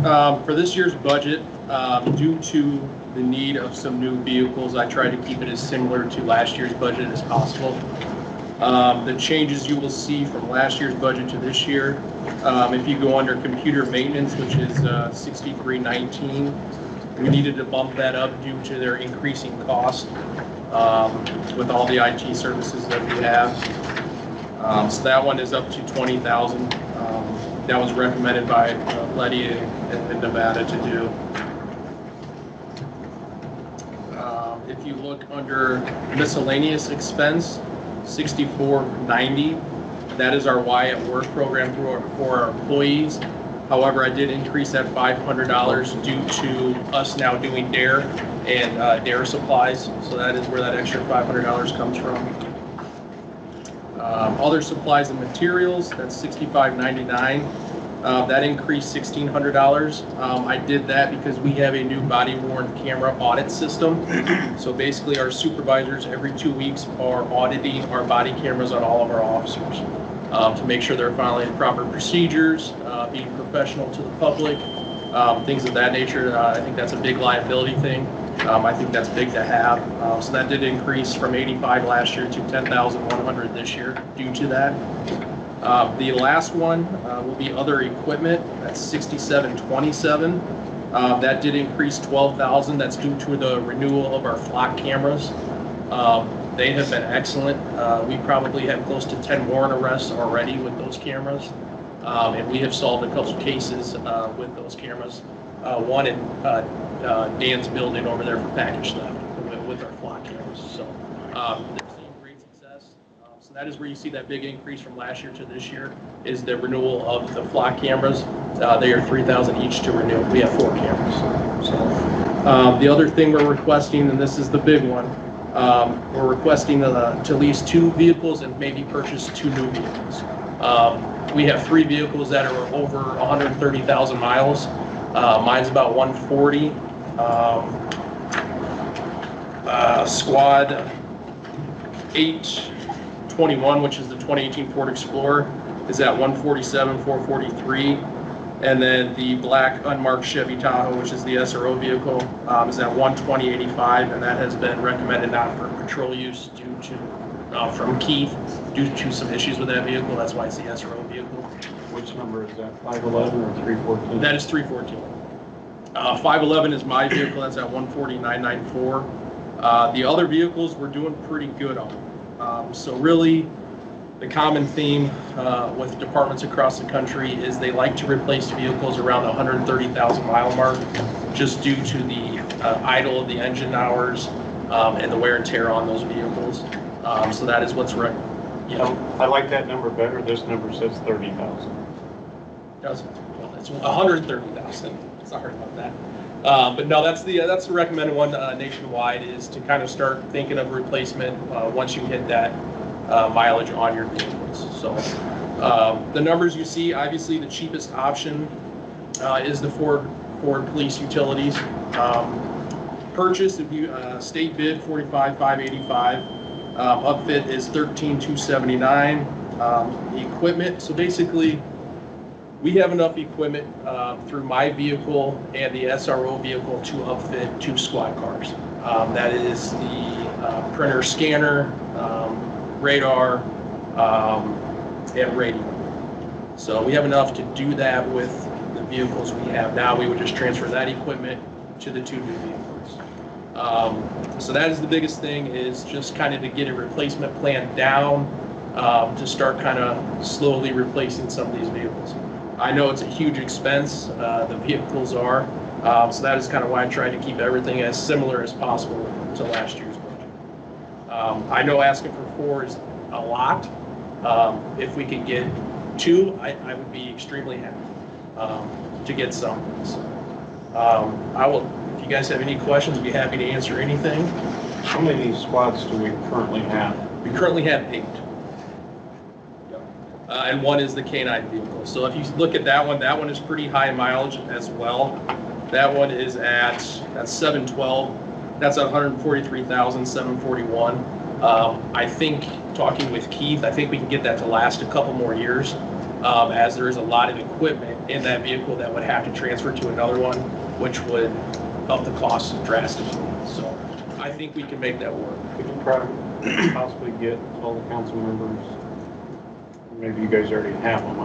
For this year's budget, due to the need of some new vehicles, I tried to keep it as similar to last year's budget as possible. The changes you will see from last year's budget to this year, if you go under computer maintenance, which is 6319, we needed to bump that up due to their increasing cost with all the IT services that we have. So that one is up to 20,000. That was recommended by Letty in Nevada to do. If you look under miscellaneous expense, 6490, that is our Y at Work program for our employees. However, I did increase that $500 due to us now doing DARE and DARE supplies. So that is where that extra $500 comes from. Other supplies and materials, that's $65.99. That increased $1,600. I did that because we have a new body-worn camera audit system. So basically our supervisors every 2 weeks are auditing our body cameras on all of our officers to make sure they're following proper procedures, being professional to the public, things of that nature. I think that's a big liability thing. I think that's big to have. So that did increase from 85 last year to 10,100 this year due to that. The last one will be other equipment. That's 6727. That did increase 12,000. That's due to the renewal of our flock cameras. They have been excellent. We probably have close to 10 warrant arrests already with those cameras. And we have solved a couple cases with those cameras. One in Dan's building over there for package theft with our flock cameras. So they're seeing great success. So that is where you see that big increase from last year to this year is the renewal of the flock cameras. They are 3,000 each to renew. We have 4 cameras. So the other thing we're requesting, and this is the big one, we're requesting to lease 2 vehicles and maybe purchase 2 new vehicles. We have 3 vehicles that are over 130,000 miles. Mine's about 140. Squad 821, which is the 2018 Ford Explorer, is at 147,443. And then the black unmarked Chevy Tahoe, which is the SRO vehicle, is at 120,85, and that has been recommended not for patrol use due to from Keith due to some issues with that vehicle. That's why it's the SRO vehicle. Which number is that? 511 or 314? That is 314. 511 is my vehicle. That's at 149,994. The other vehicles we're doing pretty good on. So really, the common theme with departments across the country is they like to replace vehicles around the 130,000 mile mark, just due to the idle of the engine hours and the wear and tear on those vehicles. So that is what's right. I like that number better. This number says 30,000. Well, it's 130,000. Sorry about that. But no, that's the recommended one nationwide, is to kind of start thinking of replacement once you hit that mileage on your vehicles. So the numbers you see, obviously the cheapest option is the Ford Police Utilities. Purchase, if you state bid, $45,585. Upfit is $13,279. Equipment, so basically we have enough equipment through my vehicle and the SRO vehicle to upfit 2 squad cars. That is the printer scanner, radar, and radio. So we have enough to do that with the vehicles we have now. We would just transfer that equipment to the 2 new vehicles. So that is the biggest thing, is just kind of to get a replacement plan down to start kind of slowly replacing some of these vehicles. I know it's a huge expense, the vehicles are, so that is kind of why I tried to keep everything as similar as possible to last year's budget. I know asking for 4 is a lot. If we could get 2, I would be extremely happy to get some. So, I will, if you guys have any questions, I'd be happy to answer anything. How many squads do we currently have? We currently have 8. And 1 is the K9 vehicle. So if you look at that one is pretty high mileage as well. That one is that's 712. That's 143,741. I think, talking with Keith, I think we can get that to last a couple more years. as there is a lot of equipment in that vehicle that would have to transfer to another one, which would up the cost drastically. So I think we can make that work. Could you possibly get all the council members, maybe you guys already have them,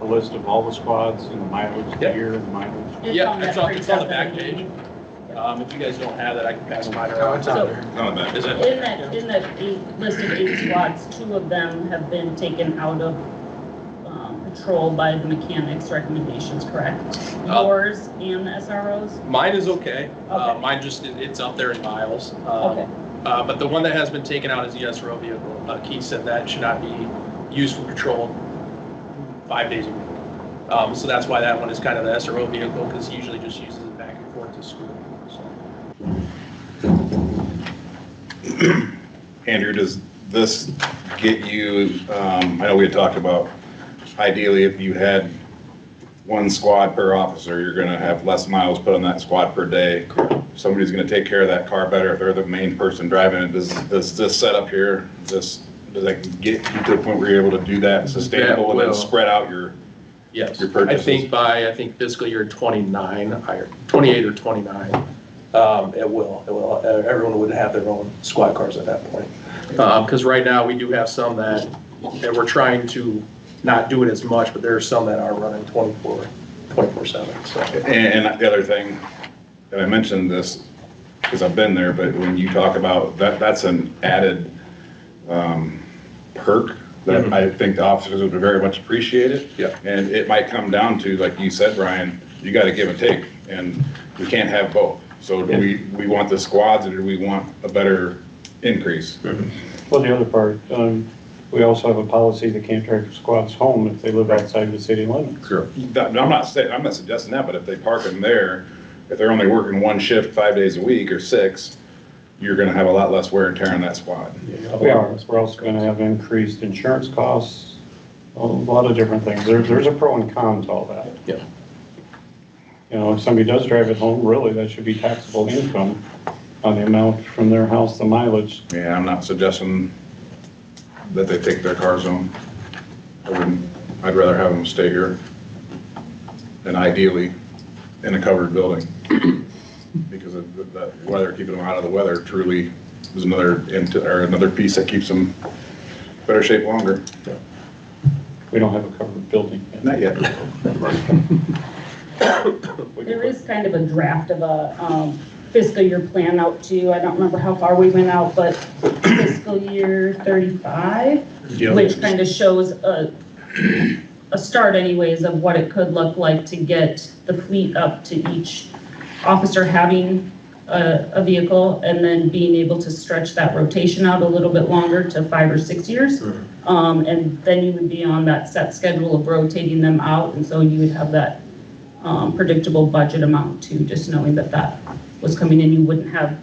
a list of all the squads and the mileage, the year and the mileage? Yeah, it's on the back page. If you guys don't have that, I can pass mine around. So, Is it? in that list of 8 squads, 2 of them have been taken out of patrol by the mechanics' recommendations, correct? Yours and the SROs? Mine is okay. Okay. Mine just, it's up there in miles. Okay. But the one that has been taken out is the SRO vehicle. Keith said that should not be used for patrol 5 days a week. So that's why that one is kind of the SRO vehicle, because he usually just uses it back and forth to school. So. Andrew, does this get you, I know we had talked about ideally if you had 1 squad per officer, you're gonna have less miles put on that squad per day. Somebody's gonna take care of that car better if they're the main person driving it. Does this setup here, does that get you to the point where you're able to do that sustainable and then spread out your Yes, your purchases? I think fiscal year 29, or 28 or 29, it will. Everyone would have their own squad cars at that point. Because right now we do have some that we're trying to not do it as much, but there are some that are running 24/7. So. And the other thing, and I mentioned this because I've been there, but when you talk about that, that's an added perk that I think the officers would very much appreciate it. Yeah. And it might come down to, like you said, Brian, you got to give and take, and we can't have both. So do we want the squads, or do we want a better increase? Well, the other part, we also have a policy that can't drive squads home if they live outside the city limits. Sure. I'm not suggesting that, but if they park them there, if they're only working 1 shift 5 days a week or 6, you're going to have a lot less wear and tear on that squad. We are. We're also going to have increased insurance costs, a lot of different things. There's a pro and con to all that. Yeah. You know, if somebody does drive it home, really, that should be taxable income on the amount from their house, the mileage. Yeah, I'm not suggesting that they take their cars home. I'd rather have them stay here, and ideally in a covered building. Because of the weather, keeping them out of the weather truly is another piece that keeps them better shape longer. We don't have a covered building yet. Not yet. There is kind of a draft of a fiscal year plan out to, I don't remember how far we went out, but fiscal year 35, which kind of shows a start anyways of what it could look like to get the fleet up to each officer having a vehicle, and then being able to stretch that rotation out a little bit longer to 5 or 6 years. And then you would be on that set schedule of rotating them out, and so you would have that predictable budget amount too, just knowing that that was coming in. You wouldn't have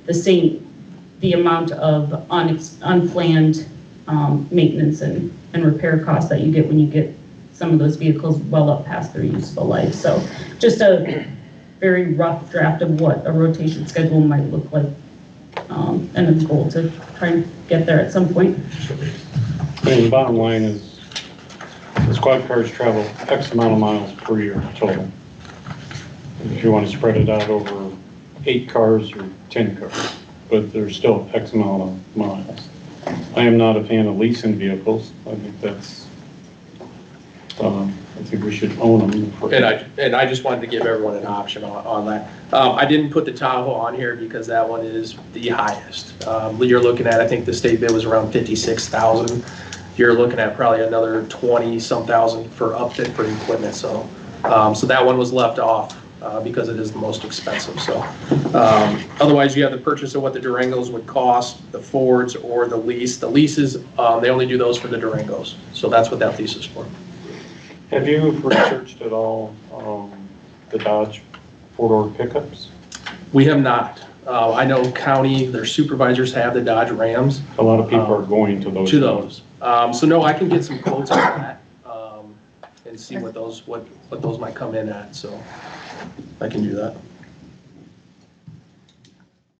the amount of unplanned maintenance and repair costs that you get when you get some of those vehicles well up past their useful life. So just a very rough draft of what a rotation schedule might look like, and a goal to try and get there at some point. And the bottom line is the squad cars travel X amount of miles per year total. If you want to spread it out over 8 cars or 10 cars, but there's still X amount of miles. I am not a fan of leasing vehicles. I think that's, I think we should own them. And I just wanted to give everyone an option on that. I didn't put the Tahoe on here because that one is the highest. You're looking at, I think the state bid was around 56,000. You're looking at probably another 20-some thousand for Upfit for equipment. So that one was left off because it is the most expensive. So otherwise you have the purchase of what the Durangos would cost, the Fords or the lease. The leases, they only do those for the Durangos. So that's what that lease is for. Have you researched at all the Dodge 4-door pickups? We have not. I know county, their supervisors have the Dodge Rams. A lot of people are going to those. So no, I can get some quotes on that and see what those might come in at. So I can do that.